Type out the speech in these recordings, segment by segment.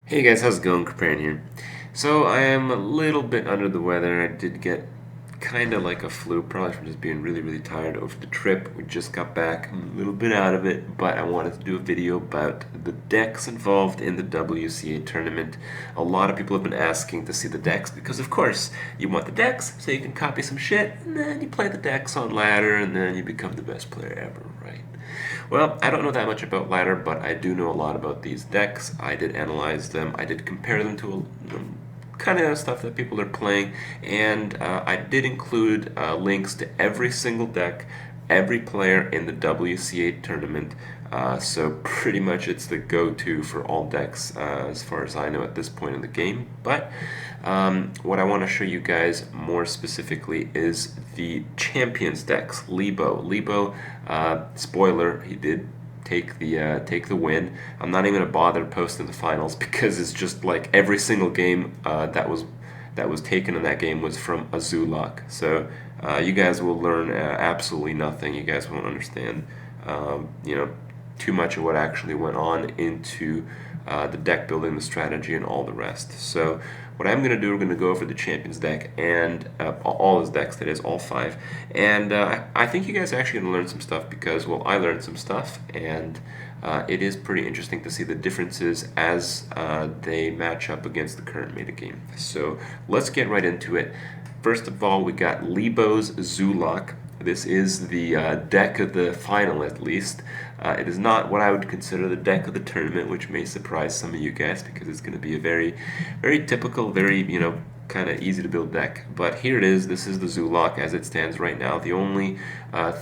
Hey guys, how's it going? Kripp here. So I am a little bit under the weather. I did get kind of like a flu, probably from just being really, really tired over the trip. We just got back. I'm a little bit out of it, but I wanted to do a video about the decks involved in the WCA tournament. A lot of people have been asking to see the decks because, of course, you want the decks so you can copy some shit, and then you play the decks on ladder, and then you become the best player ever, right? Well, I don't know that much about ladder, but I do know a lot about these decks. I did analyze them. I did compare them to kind of stuff that people are playing, and I did include links to every single deck, every player in the WCA tournament. So pretty much it's the go-to for all decks as far as I know at this point in the game. But what I want to show you guys more specifically is the champions decks. Libo, spoiler, he did take the win. I'm not even gonna bother posting the finals because it's just like every single game that was taken in that game was from a zoolock. So you guys will learn absolutely nothing. You guys won't understand, you know, too much of what actually went on into the deck building, the strategy, and all the rest. So what I'm going to do, we're going to go over the Champions deck and all his decks, that is, all five. And I think you guys are actually going to learn some stuff because, well, I learned some stuff, and it is pretty interesting to see the differences as they match up against the current metagame. So let's get right into it. First of all, we got Libo's Zoolock. This is the deck of the final, at least. It is not what I would consider the deck of the tournament, which may surprise some of you guys because it's going to be a very, very typical, very, kind of easy to build deck. But here it is. This is the Zoolock as it stands right now. The only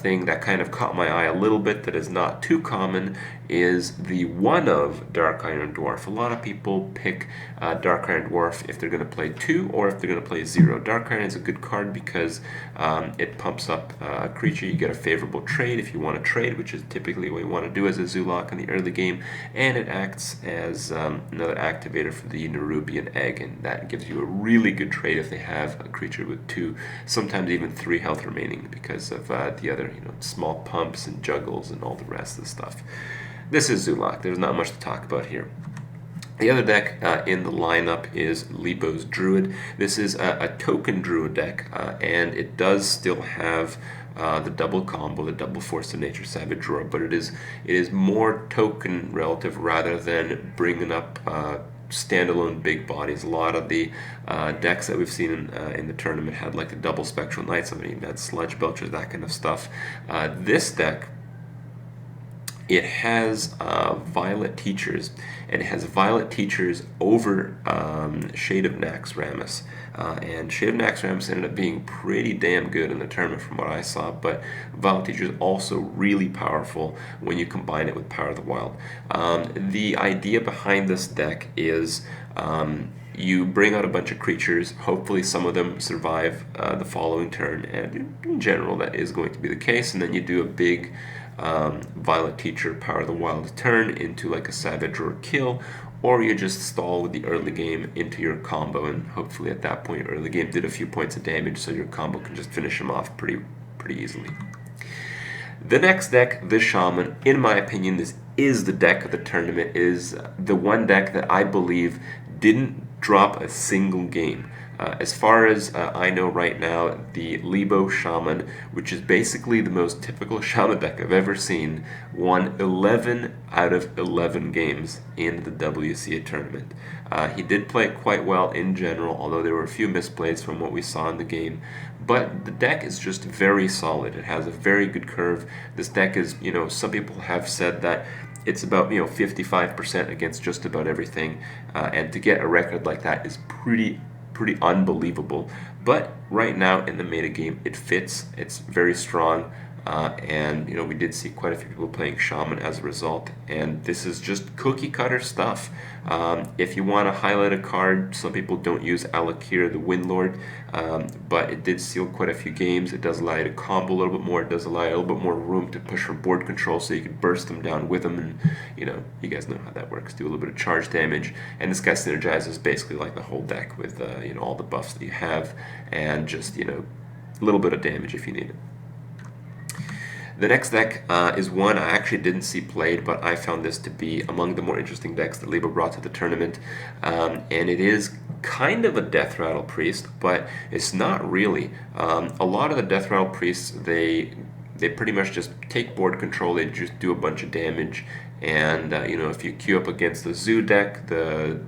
thing that kind of caught my eye a little bit that is not too common is the one of Dark Iron Dwarf. A lot of people pick Dark Iron Dwarf if they're going to play 2 or if they're going to play 0. Dark Iron is a good card because it pumps up a creature. You get a favorable trade if you want to trade, which is typically what you want to do as a Zoolock in the early game, and it acts as another activator for the Nerubian Egg, and that gives you a really good trade if they have a creature with 2, sometimes even 3 health remaining because of the other, small pumps and juggles and all the rest of the stuff. This is Zoolock. There's not much to talk about here. The other deck in the lineup is Libo's Druid. This is a token Druid deck, and it does still have the double combo, the double Force of Nature Savage Roar, but it is more token relative rather than bringing up standalone big bodies. A lot of the decks that we've seen in the tournament had like the double Spectral Knights, some of them had Sludge Belchers, that kind of stuff. This deck, it has Violet Teachers, and it has Violet Teachers over Shade of Naxxramas. And Shade of Naxxramas ended up being pretty damn good in the tournament from what I saw, but Violet Teachers also really powerful when you combine it with Power of the Wild. The idea behind this deck is you bring out a bunch of creatures, hopefully some of them survive the following turn, and in general that is going to be the case, and then you do a big Violet Teacher Power of the Wild turn into like a Savage or kill, or you just stall with the early game into your combo, and hopefully at that point early game did a few points of damage so your combo can just finish them off pretty easily. The next deck, the Shaman, in my opinion, this is the deck of the tournament, is the one deck that I believe didn't drop a single game. As far as I know right now, the Libo Shaman, which is basically the most typical Shaman deck I've ever seen, won 11 out of 11 games in the WCA tournament. He did play it quite well in general, although there were a few misplays from what we saw in the game. But the deck is just very solid. It has a very good curve. This deck is, some people have said that it's about 55% against just about everything, and to get a record like that is pretty unbelievable. But right now in the meta game, it fits. It's very strong, and we did see quite a few people playing Shaman as a result. And this is just cookie cutter stuff. If you want to highlight a card, some people don't use Alakir, the Windlord, but it did seal quite a few games. It does allow you to combo a little bit more. It does allow you a little bit more room to push for board control, so you can burst them down with them, and you guys know how that works. Do a little bit of charge damage, and this guy synergizes basically like the whole deck with all the buffs that you have, and just a little bit of damage if you need it. The next deck is one I actually didn't see played, but I found this to be among the more interesting decks that Libo brought to the tournament. And it is kind of a deathrattle priest, but it's not really. A lot of the deathrattle priests, they pretty much just take board control. They just do a bunch of damage, and if you queue up against the Zoo deck, the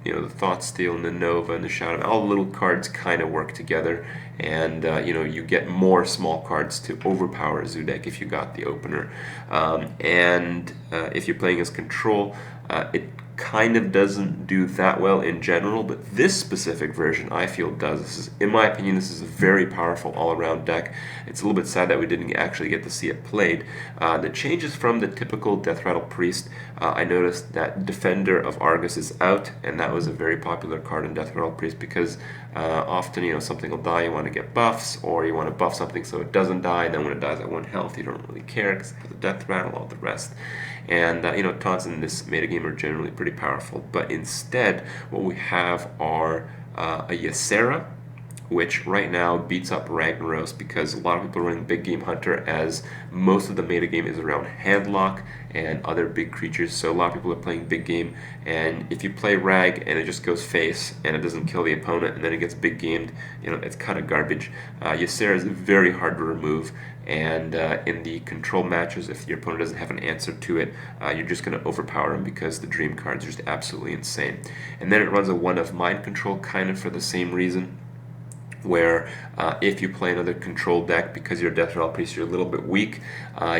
Thoughtsteal and the Nova and the Shaman, all the little cards kind of work together, and you get more small cards to overpower a Zoo deck if you got the opener. And if you're playing as control, it kind of doesn't do that well in general, but this specific version I feel does. This is, in my opinion, this is a very powerful all-around deck. It's a little bit sad that we didn't actually get to see it played. The changes from the typical Deathrattle Priest, I noticed that Defender of Argus is out, and that was a very popular card in Deathrattle Priest because often, something will die, you want to get buffs, or you want to buff something so it doesn't die, and then when it dies at 1 health, you don't really care because it has a Deathrattle, all the rest. And, taunts in this metagame are generally pretty powerful. But instead, what we have are a Ysera, which right now beats up Ragnaros because a lot of people are running Big Game Hunter, as most of the metagame is around Handlock and other big creatures. So a lot of people are playing Big Game, and if you play Rag and it just goes face and it doesn't kill the opponent and then it gets Big Gamed, it's kind of garbage. Ysera is very hard to remove, and in the control matches, if your opponent doesn't have an answer to it, you're just going to overpower him because the dream cards are just absolutely insane. And then it runs a 1 of Mind Control kind of for the same reason, where if you play another control deck, because you're a Deathrattle Priest, you're a little bit weak,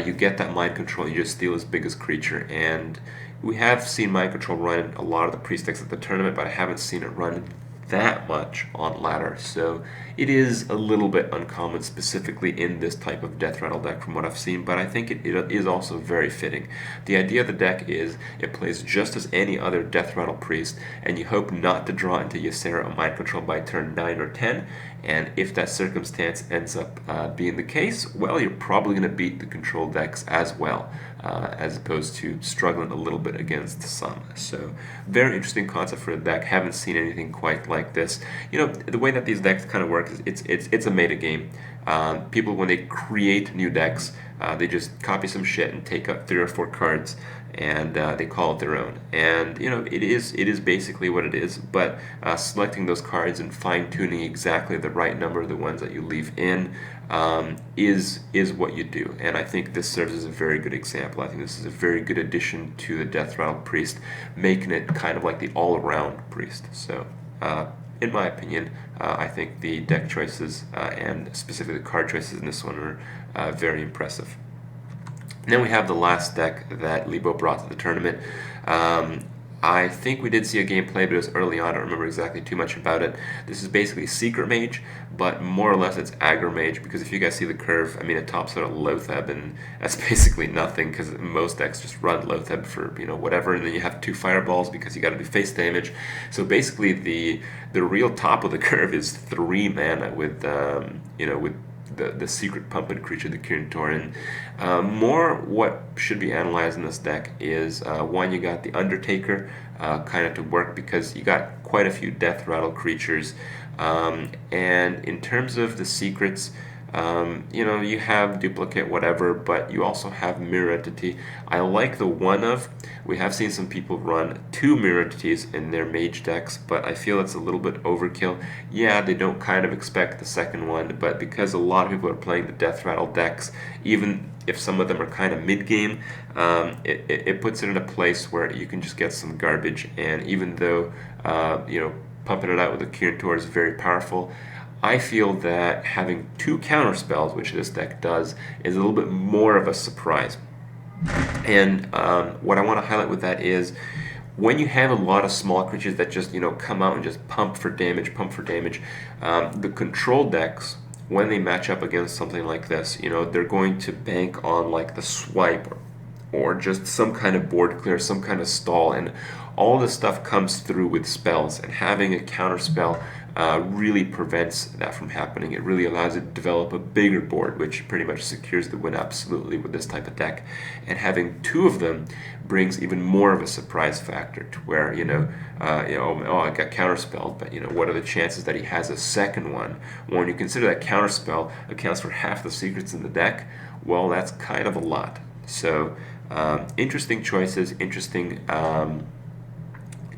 you get that Mind Control and you just steal his biggest creature. And we have seen Mind Control run a lot of the Priest decks at the tournament, but I haven't seen it run that much on ladder, so it is a little bit uncommon specifically in this type of Deathrattle deck from what I've seen, but I think it is also very fitting. The idea of the deck is it plays just as any other Deathrattle Priest, and you hope not to draw into Ysera or Mind Control by turn 9 or 10, and if that circumstance ends up being the case, well, you're probably going to beat the control decks as well, as opposed to struggling a little bit against some. So very interesting concept for a deck. Haven't seen anything quite like this. The way that these decks kind of work is it's a meta game. People, when they create new decks, they just copy some shit and take up 3 or 4 cards, and they call it their own. And it is basically what it is. But selecting those cards and fine tuning exactly the right number of the ones that you leave in is what you do. And I think this serves as a very good example. I think this is a very good addition to the Deathrattle Priest, making it kind of like the all-around priest. So in my opinion, I think the deck choices and specifically the card choices in this one are very impressive. And then we have the last deck that Libo brought to the tournament. I think we did see a gameplay, but it was early on. I don't remember exactly too much about it. This is basically Secret Mage, but more or less it's Aggro Mage, because if you guys see the curve, I mean, it tops out at Loatheb, and that's basically nothing, because most decks just run Loatheb for, whatever, and then you have 2 fireballs because you got to do face damage. So basically the real top of the curve is 3 mana with, with the secret pumping creature, the Kirin. More what should be analyzed in this deck is, one, you got the Undertaker kind of to work because you got quite a few Deathrattle creatures. And in terms of the secrets, you have duplicate, whatever, but you also have mirror entity. I like the 1 of. We have seen some people run 2 mirror entities in their mage decks, but I feel it's a little bit overkill. Yeah, they don't kind of expect the second one, but because a lot of people are playing the Deathrattle decks, even if some of them are kind of mid-game, it puts it in a place where you can just get some garbage. And even though, pumping it out with the Kirin is very powerful, I feel that having 2 counter spells, which this deck does, is a little bit more of a surprise. And what I want to highlight with that is, when you have a lot of small creatures that just come out and just pump for damage, the control decks, when they match up against something like this, they're going to bank on like the swipe or just some kind of board clear, some kind of stall, and all this stuff comes through with spells, and having a counter spell really prevents that from happening. It really allows it to develop a bigger board, which pretty much secures the win absolutely with this type of deck. And having 2 of them brings even more of a surprise factor to where, I got counterspelled, but what are the chances that he has a second one? Well, when you consider that counterspell accounts for half the secrets in the deck, well, that's kind of a lot. So interesting choices, interesting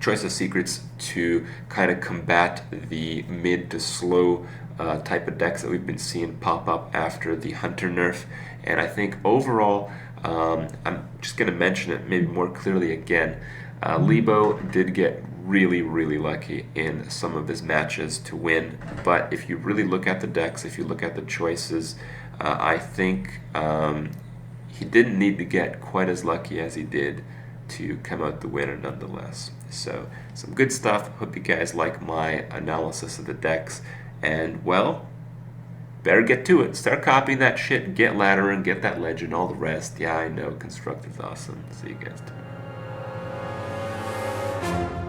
choice of secrets to kind of combat the mid to slow type of decks that we've been seeing pop up after the Hunter nerf. And I think overall, I'm just going to mention it maybe more clearly again. Libo did get really, really lucky in some of his matches to win. But if you really look at the decks, if you look at the choices, I think he didn't need to get quite as lucky as he did to come out the winner nonetheless. So some good stuff. Hope you guys like my analysis of the decks. And well, better get to it. Start copying that shit. Get ladder and get that legend. All the rest. Yeah, I know. Construct is awesome. See you guys tomorrow.